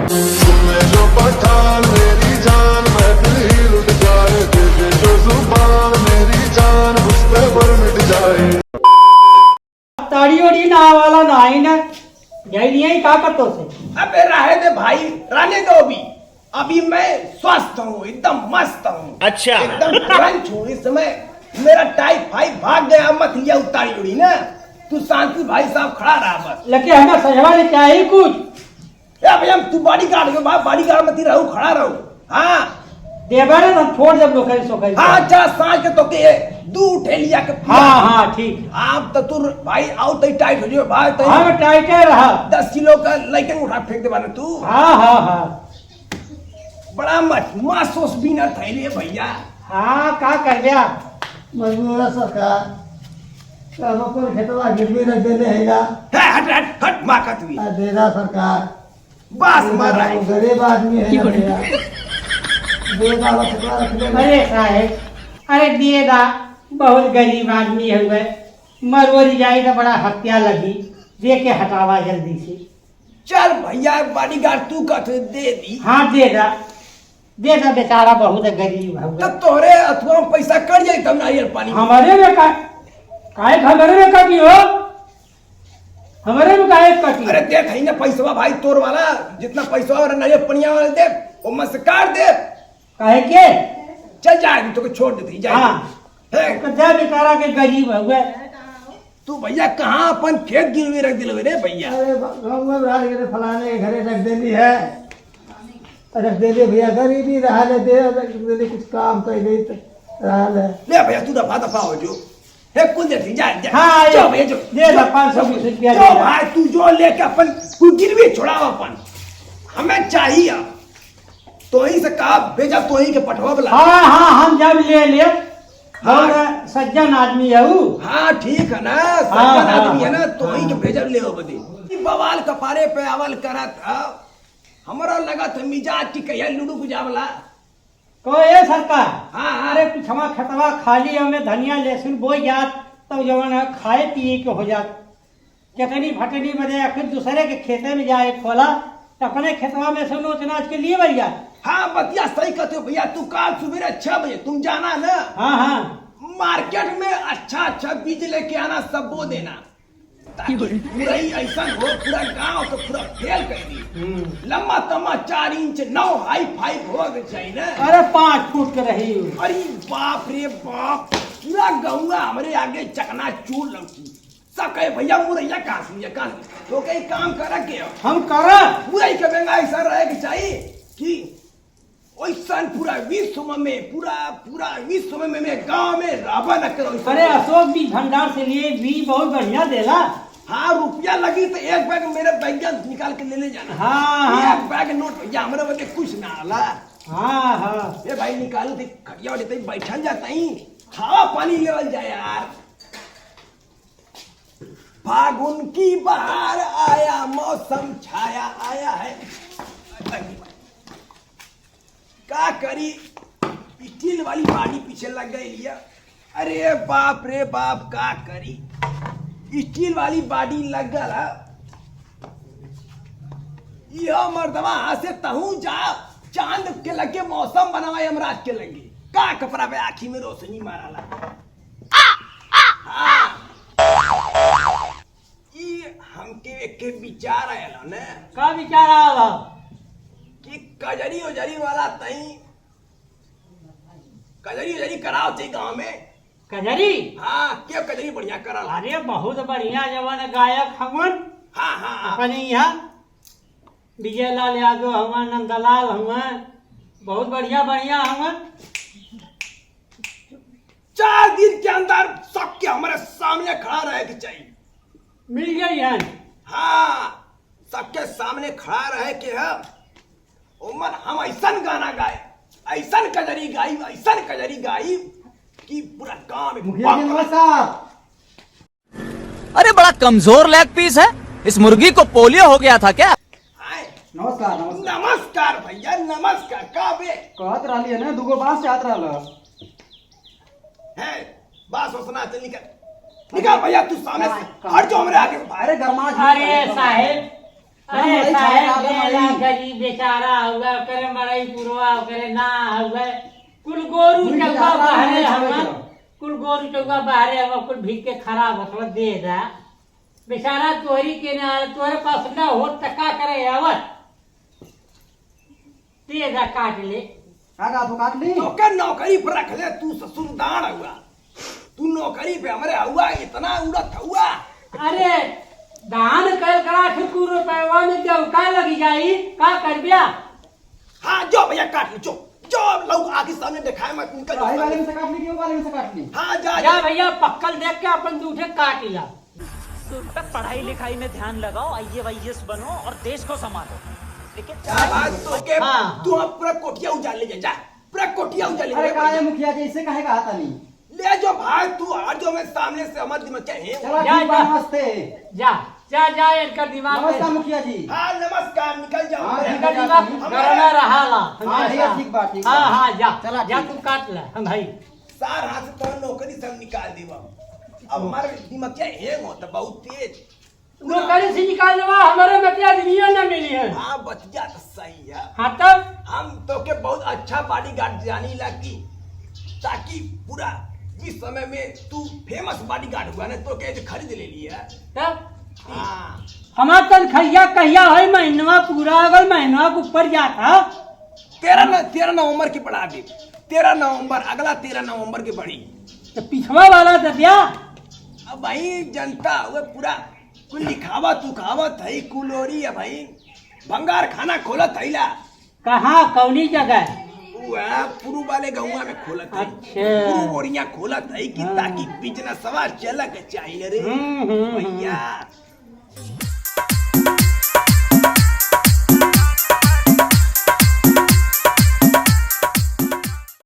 सुने जो पठान मेरी जान मैं दिल ही लुट जाए दे दे जो जुबान मेरी जान उस पे पर मिट जाए ताड़ी ओड़ी ना वाला ना ही ना यही नहीं का करतो से अबे रहे दे भाई, रहने दो अभी मैं स्वस्थ हूँ, एकदम मस्त हूँ। अच्छा। एकदम क्रंच हूँ इस समय। मेरा टाइफाइड भाग गया, मत लिया उतारी उड़ी ना। तू शांति भाई साहब खड़ा रहा बस। लेकिन हमें सजवा ले क्या ही कुछ भैया तू बॉडी गार्ड के बाद बॉडी गार्ड मत रहू, खड़ा रहू। हाँ देवर है हम छोड़ जब लोग सो कहीं हाँ अच्छा सांझ के तो के दू उठे लिया के हाँ हाँ ठीक आप तो तू भाई आओ तो टाइट हो जाओ भाई तो हाँ टाइट है रहा 10 किलो का लेकिन उठा फेंक दे बाने तू। हाँ हाँ हाँ बड़ा मासूस भी न थे भैया। हाँ का कर दिया मजबूर है सरकार पर खेतवा गिरवी रख देने हैगा हट हट हट माँ का तू देना सरकार बस मार रहा है। गरीब आदमी है भैया देना खेतवा रख देना। अरे साहेब अरे दिएगा बहुत गरीब आदमी हुए मरवरी जाए तो बड़ा हत्या लगी दे के हटावा जल्दी से। चल भैया बॉडी गार्ड तू का तो दे दी। हाँ दे दा बेचारा बहुत गरीब हुआ तब तोरे अथवा में पैसा कट जाए तब नारियल पानी हमारे में काहे हमारे में कटी हो हमारे में काहे कटी। अरे दे थई ना पैसा भाई तोर वाला जितना पैसा और नारियल पनिया वाला दे वो मत से काट दे काहे के चल जाएगी तो छोड़ देती जाए। हाँ जा बेचारा के गरीब हुए। तू भैया कहाँ अपन खेत गिरवी रख दिल रे भैया। अरे गाँव में राज के फलाने के घरे रख देनी है रख दे भैया गरीबी रहा ले दे रख दे कुछ काम कर गई तो रहा ले भैया तू दफा हो जो हे कुल देती जा हाँ जो भैया जो दे दा 520 रुपया जो भाई तू जो लेके अपन तू गिरवी छोड़ाओ अपन हमें चाहिए तो ही से कहा भेजा तो ही के पठवा वाला। हाँ हाँ हम जब ले और सज्जन आदमी है वो। हाँ ठीक है ना सज्जन आदमी है ना तो ही के भेजा ले हो बदी बवाल कपारे पे अवल करत हमारा लगा था मिजाज की कहिया लूडू गुजावला तो ये सरकार हाँ हाँ अरे पिछवा खतवा खाली हमें धनिया लहसुन बोई जात तो जवन है खाए पिए के हो जात चटनी फटनी बजे फिर दूसरे के खेते में जाए खोला तो अपने खेतवा में से नोच नाच के लिए बढ़िया। हाँ बतिया सही कहते हो भैया तू काल सुबह 6 बजे तुम जाना ना। हाँ हाँ मार्केट में अच्छा बीज लेके आना सब बो देना ताकि पूरा ही ऐसा हो पूरा गांव तो पूरा फेल कर दी। लंबा तम्मा 4 इंच 9 हाई फाई हो चाहिए ना। अरे 5 फुट के रही। अरे बाप रे बाप पूरा गौवा हमारे आगे चकना चूर लौकी सब कहे भैया मुरैया कहाँ से तो कहीं काम करा के हम करा मुरई के बेंगा ऐसा रहे के चाहिए कि ओइसन पूरा विश्व में पूरा विश्व में गांव में राबा न करो। अरे अशोक बीज भंडार से लिए बीज बहुत बढ़िया देला। हाँ रुपया लगी तो एक बैग मेरे बैग निकाल के ले जाना। हाँ एक बैग नोट भैया हमारे बदले कुछ ना आला। हाँ हाँ ये भाई निकालो तो खटिया वाले तो बैठल जाता ही हवा पानी लेवल जाए यार। फागुन की बहार आया मौसम छाया आया है का करी स्टील वाली बाड़ी पीछे लग गई लिया। अरे बाप रे बाप का करी स्टील वाली बाड़ी लग गया। यह मर्दवा से तहू जा चांद के लगे मौसम बनावा यमराज के लगे का कपड़ा पे आखी में रोशनी मारा हमके एक विचार आया ना का विचार आवा कि कजरी उजरी वाला तई कजरी उजरी कराओ थे गांव में। कजरी हाँ क्या कजरी बढ़िया करा। अरे बहुत बढ़िया जवान गायक हमन। हाँ हाँ अपने यहाँ विजय लाल यादव हमन नंदलाल हमन बहुत बढ़िया हमन। 4 दिन के अंदर सबके हमारे सामने खड़ा रहे के चाहिए। मिल गई है। हाँ सबके सामने खड़ा रहे के है उमर हम ऐसा गाना गाए ऐसा कजरी गाई कि पूरा गांव में अरे बड़ा कमजोर लेग पीस है, इस मुर्गी को पोलियो हो गया था क्या? नमस्कार नमस्कार भैया नमस्कार का बे कहत रही है ना दुगो बात याद रहा है बात सुना चल निकल भैया तू सामने से हट जाओ मेरे आगे। अरे गरमा अरे साहेब अरे साहब मेरा गरीब बेचारा हुआ करे मड़ई पुरवा करे ना हुआ कुल गोरू चौका बाहरे हम कुल गोरू चौका बाहरे हम कुल भीग के खराब हो दे दा बेचारा तोहरी के ना तोहरे पास ना हो टका करे आवत दे दा काट ले काका तो काट ली तो क्या नौकरी पर रख ले तू ससुरदान हुआ तू नौकरी पे हमारे हुआ इतना उड़त हुआ अरे दान कर करा ठुकू रुपया में जब का लगी जाई का कर दिया हाँ जो भैया काट ली जो लोग आगे सामने दिखाए मत निकल भाई वाले में से काट ली क्यों वाले में से काट ली हाँ जा जा भैया पक्कल देख के अपन दूठे काट लिया पढ़ाई लिखाई में ध्यान लगाओ IAS बनो और देश को संभालो लेकिन क्या बात तो के हाँ। तू अब पूरा कोठिया उजाड़ ले जा पूरा कोठिया उजाड़ ले अरे काहे मुखिया जी इससे काहे कहा था नहीं ले जो भाई तू आ जो मैं सामने से हमारे दिमाग क्या है चलो जा, ठीक बा जा। नमस्ते जा जा जा इनका दिमाग नमस्कार मुखिया जी हाँ नमस्कार निकल जाओ हाँ, इनका दिमाग गरमा रहा ला हाँ ठीक है ठीक बात ठीक हाँ हाँ जा चला जा ठीक। तू काट ले हम भाई सार हाथ से तो नौकरी सब निकाल दी अब हमारे दिमाग क्या हैंग होता बहुत तेज नौकरी से निकालने वाला हमारे बतिया दुनिया न मिली है हाँ बतिया तो सही है हाँ तब हम तो के बहुत अच्छा बॉडीगार्ड जानी लगी ताकि पूरा इस समय में तू फेमस बॉडीगार्ड हुआ ना तो के खरीद ले लिया तब हाँ हमार तनखैया कहिया है महीनवा पूरा अगर महीनवा के ऊपर जाता 13 नवंबर की बढ़ा दी 13 नवंबर अगला 13 नवंबर की बढ़ी तो पिछवा वाला दे दिया अब भाई जनता हुए पूरा कुल लिखावा तू खावत है कुलोरी है भाई भंगार खाना खोलत है ला कहाँ कौनी जगह पुरु वाले गौवा में खोलत है अच्छा। पुरु ओरिया खोलत है कि ताकि बिजनेसवा चलक चाहिए रे भैया